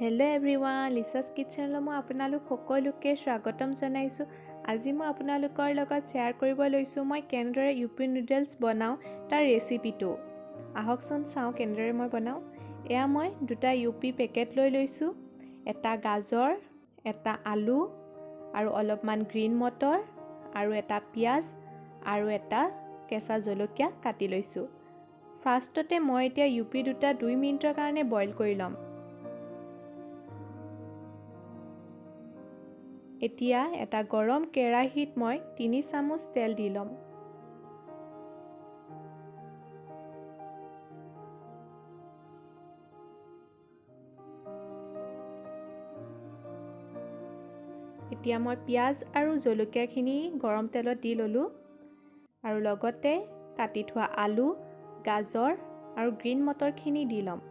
Hello' everyone, লিছাছ কিটচেনলৈ মই আপোনালোক সকলোকে স্বাগতম জনাইছোঁ। আজি মই আপোনালোকৰ লগত শ্বেয়াৰ কৰিব লৈছোঁ মই কেনেদৰে ইউপি নুডলছ বনাওঁ তাৰ ৰেচিপিটো। আহকচোন চাওঁ কেনেদৰে মই বনাওঁ। এয়া মই দুটা ইউপি পেকেট লৈ লৈছোঁ, এটা গাজৰ, এটা আলু আৰু অলপমান গ্ৰীণ মটৰ আৰু এটা পিঁয়াজ আৰু এটা কেঁচা জলকীয়া কাটি লৈছোঁ। ফাৰ্ষ্টতে মই এতিয়া ইউপি দুটা 2 মিনিটৰ কাৰণে বইল কৰি ল'ম। এতিয়া এটা গৰম কেৰাহীত মই 3 চামুচ তেল দি ল'ম। এতিয়া মই পিঁয়াজ আৰু জলকীয়াখিনি গৰম তেলত দি ল'লোঁ আৰু লগতে কাটি থোৱা আলু, গাজৰ আৰু গ্ৰীণ মটৰখিনি দি ল'ম।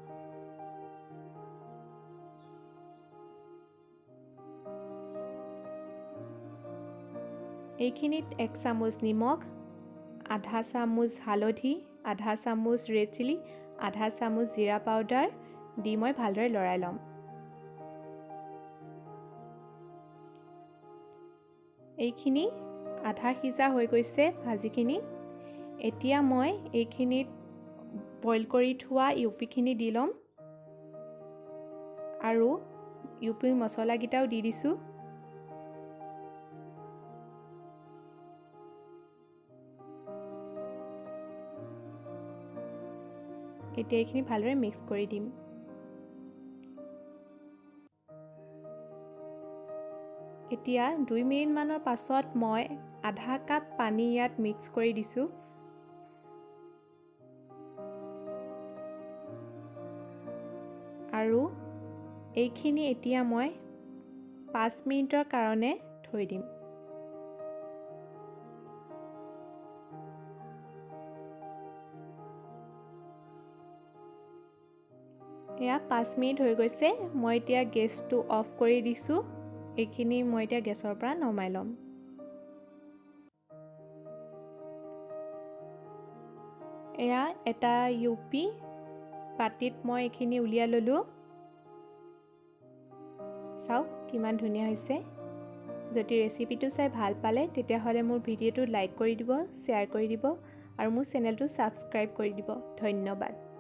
এইখিনিত 1 চামুচ নিমখ, আধা চামুচ হালধি, আধা চামুচ ৰেড চিলি, আধা চামুচ জিৰা পাউডাৰ দি মই ভালদৰে লৰাই ল'ম। এইখিনি আধা সিজা হৈ গৈছে ভাজিখিনি। এতিয়া মই এইখিনিত বইল কৰি থোৱা ইউপিখিনি দি ল'ম আৰু ইউপি মছলাকেইটাও দি দিছোঁ। এতিয়া এইখিনি ভালদৰে মিক্স কৰি দিম। এতিয়া 2 মিনিটমানৰ পাছত মই আধা কাপ পানী ইয়াত মিক্স কৰি দিছোঁ। আৰু এইখিনি এতিয়া মই 5 মিনিটৰ কাৰণে থৈ দিম। এয়া 5 মিনিট হৈ গৈছে। মই এতিয়া গেছটো অফ কৰি দিছোঁ। এইখিনি মই এতিয়া গেছৰ পৰা নমাই ল'ম। এয়া এটা ইউপি বাটিত মই এইখিনি উলিয়াই ল'লোঁ। চাওক কিমান ধুনীয়া হৈছে। যদি ৰেচিপিটো চাই ভাল পালে তেতিয়াহ'লে মোৰ ভিডিঅ'টো লাইক কৰি দিব, শ্বেয়াৰ কৰি দিব আৰু মোৰ চেনেলটো ছাবস্ক্ৰাইব কৰি দিব। ধন্যবাদ।